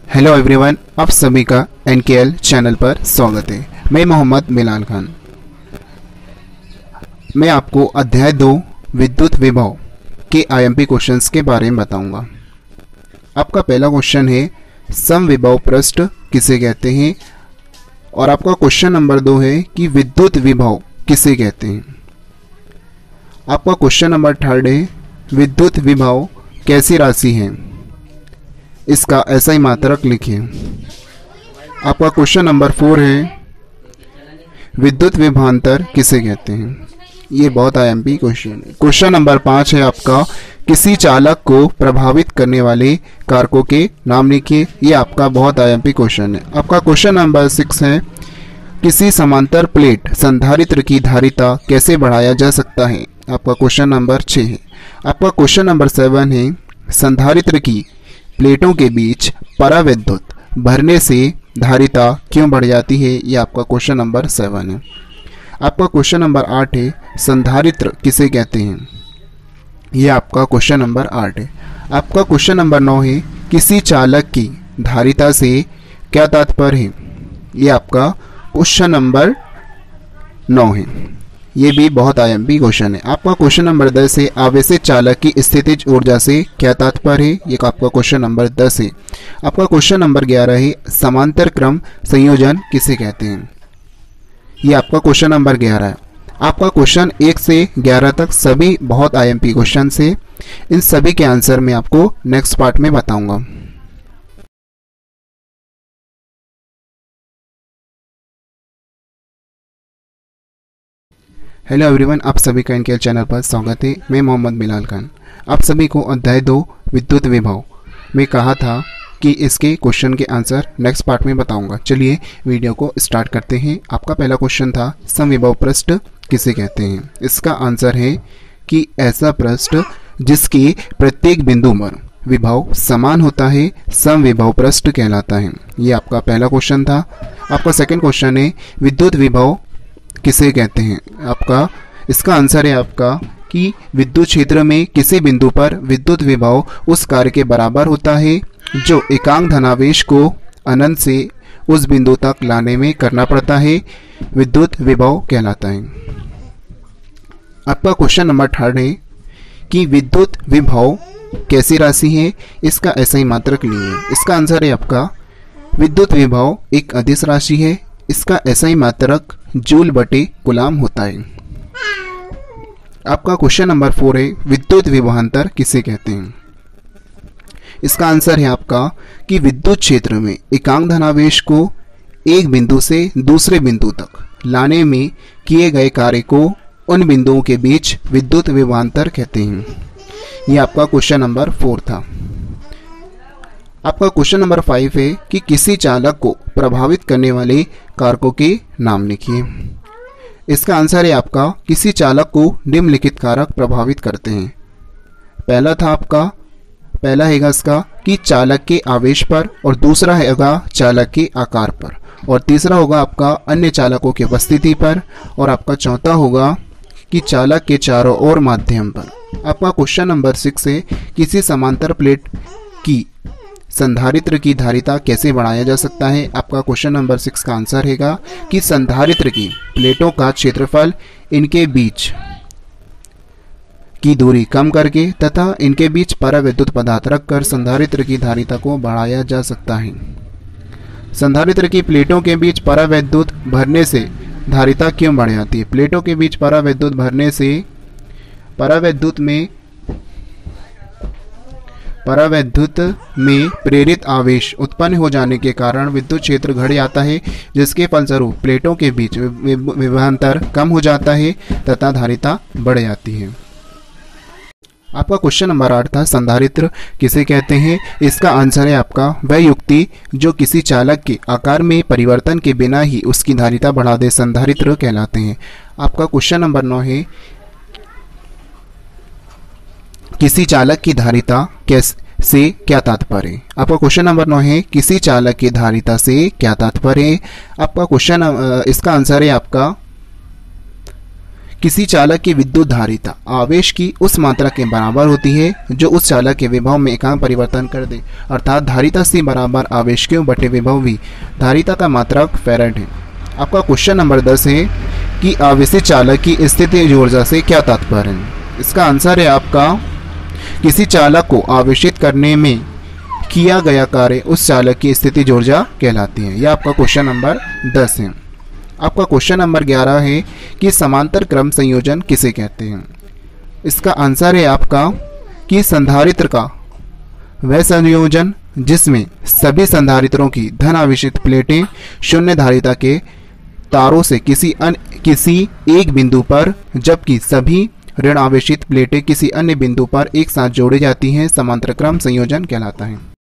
Hello everyone, आप सभी का एनकेएल चैनल पर स्वागत है। मैं मोहम्मद मिलान खान। मैं आपको अध्याय 2 विद्युत विभव के आईएमपी क्वेश्चंस के बारे में बताऊंगा। आपका पहला क्वेश्चन है समविभव पृष्ठ किसे कहते हैं, और आपका क्वेश्चन नंबर 2 है कि विद्युत विभव किसे कहते हैं। आपका क्वेश्चन नंबर 3 है विद्युत विभव कैसी राशि है, इसका SI मात्रक लिखिए। आपका क्वेश्चन नंबर 4 है विद्युत विभवांतर किसे कहते हैं। ये बहुत आईएमपी क्वेश्चन है। क्वेश्चन नंबर 5 है आपका किसी चालक को प्रभावित करने वाले कारकों के नाम लिखिए। ये आपका बहुत आईएमपी क्वेश्चन है। आपका क्वेश्चन नंबर 6 है किसी समांतर प्लेट संधारित्र की धारिता कैसे बढ़ाया जा सकता है। आपका क्वेश्चन नंबर 6 है। आपका क्वेश्चन नंबर 7 है संधारित्र की प्लेटों के बीच परावैद्युत भरने से धारिता क्यों बढ़ जाती है। ये आपका क्वेश्चन नंबर 7 है। आपका क्वेश्चन नंबर 8 है संधारित्र किसे कहते हैं। ये आपका क्वेश्चन नंबर 8 है। आपका क्वेश्चन नंबर 9 है किसी चालक की धारिता से क्या तात्पर्य है। ये आपका क्वेश्चन नंबर 9 है। ये भी बहुत आईएमपी क्वेश्चन है। आपका क्वेश्चन नंबर 10 है आवेशित चालक की स्थितिज ऊर्जा से क्या तात्पर्य है। ये आपका क्वेश्चन नंबर 10 है। आपका क्वेश्चन नंबर 11 है समांतर क्रम संयोजन किसे कहते हैं। ये आपका क्वेश्चन नंबर 11 है। आपका क्वेश्चन 1 से 11 तक सभी बहुत आईएमपी क्वेश्चन है। इन सभी के आंसर मैं आपको नेक्स्ट पार्ट में बताऊंगा। हेलो एवरीवन, आप सभी का एनकेएल चैनल पर स्वागत है। मैं मोहम्मद मिलान खान। आप सभी को अध्याय 2 विद्युत विभव में कहा था कि इसके क्वेश्चन के आंसर नेक्स्ट पार्ट में बताऊंगा। चलिए वीडियो को स्टार्ट करते हैं। आपका पहला क्वेश्चन था समविभव पृष्ठ किसे कहते हैं। इसका आंसर है कि ऐसा पृष्ठ जिसके प्रत्येक बिंदु पर विभव समान होता है समविभव पृष्ठ कहलाता है। ये आपका पहला क्वेश्चन था। आपका सेकेंड क्वेश्चन है विद्युत विभव किसे कहते हैं। आपका इसका आंसर है आपका कि विद्युत क्षेत्र में किसी बिंदु पर विद्युत विभव उस कार्य के बराबर होता है जो एकांक धनावेश को अनंत से उस बिंदु तक लाने में करना पड़ता है, विद्युत विभव कहलाता है। आपका क्वेश्चन नंबर 3 है कि विद्युत विभव कैसी राशि है, इसका SI मात्रक लिए। इसका आंसर है आपका विद्युत विभव एक अदिश राशि है। इसका SI मात्रक जूल बटे कूलाम होता है। आपका क्वेश्चन नंबर 4 है विद्युत विभवांतर किसे कहते हैं। इसका आंसर है आपका कि विद्युत क्षेत्र में एकांक धनावेश को एक बिंदु से दूसरे बिंदु तक लाने में किए गए कार्य को उन बिंदुओं के बीच विद्युत विभवांतर कहते हैं। यह आपका क्वेश्चन नंबर 4 था। आपका क्वेश्चन नंबर 5 है कि किसी चालक को प्रभावित करने वाले कारकों के नाम लिखिए। इसका आंसर है आपका किसी चालक को निम्नलिखित कारक प्रभावित करते हैं। पहला हैगा इसका कि चालक के आवेश पर, और दूसरा हैगा चालक के आकार पर, और तीसरा होगा आपका अन्य चालकों की उपस्थिति पर, और आपका चौथा होगा कि चालक के चारों ओर माध्यम पर। आपका क्वेश्चन नंबर 6 है किसी समांतर प्लेट की संधारित्र की धारिता कैसे बढ़ाया जा सकता है। आपका क्वेश्चन नंबर 6 का आंसर हैगा कि संधारित्र की प्लेटों का क्षेत्रफल इनके बीच की दूरी कम करके तथा इनके बीच परावैद्युत पदार्थ रखकर संधारित्र की धारिता को बढ़ाया जा सकता है। संधारित्र की प्लेटों के बीच परावैद्युत भरने से धारिता क्यों बढ़ जाती है। प्लेटों के बीच परावैद्युत भरने से परावैद्युत में प्रेरित आवेश उत्पन्न हो जाने के कारण विद्युत क्षेत्र घट जाता है, जिसके फलस्वरूप प्लेटों के बीच विभवांतर कम हो जाता है तथा धारिता बढ़ जाती है। आपका क्वेश्चन नंबर 8 था संधारित्र किसे कहते हैं। इसका आंसर है आपका वह युक्ति जो किसी चालक के आकार में परिवर्तन के बिना ही उसकी धारिता बढ़ा दे, संधारित्र कहलाते हैं। आपका क्वेश्चन नंबर 9 है किसी चालक की धारिता से क्या तात्पर्य। आपका क्वेश्चन नंबर 9 है किसी चालक की धारिता से क्या तात्पर्य। आपका क्वेश्चन इसका आंसर है आपका किसी चालक की विद्युत धारिता आवेश की उस मात्रा के बराबर होती है जो उस चालक के विभव में एकांक परिवर्तन कर दे, अर्थात धारिता C बराबर आवेश Q बटे विभव V। धारिता का मात्रक फैराड है। आपका क्वेश्चन नंबर 10 है कि आवेशित चालक की स्थितिज ऊर्जा से क्या तात्पर्य है। इसका आंसर है आपका किसी चालक को आवेशित करने में किया गया कार्य उस चालक की स्थितिज ऊर्जा कहलाती है। यह आपका क्वेश्चन नंबर 10 है। आपका क्वेश्चन नंबर 11 है कि समांतर क्रम संयोजन किसे कहते हैं। इसका आंसर है आपका कि संधारित्र का वह संयोजन जिसमें सभी संधारित्रों की धन आवेशित प्लेटें शून्य धारिता के तारों से किसी एक बिंदु पर, जबकि सभी ऋण आवेशित प्लेटें किसी अन्य बिंदु पर एक साथ जोड़ी जाती हैं, समांतर क्रम संयोजन कहलाता है।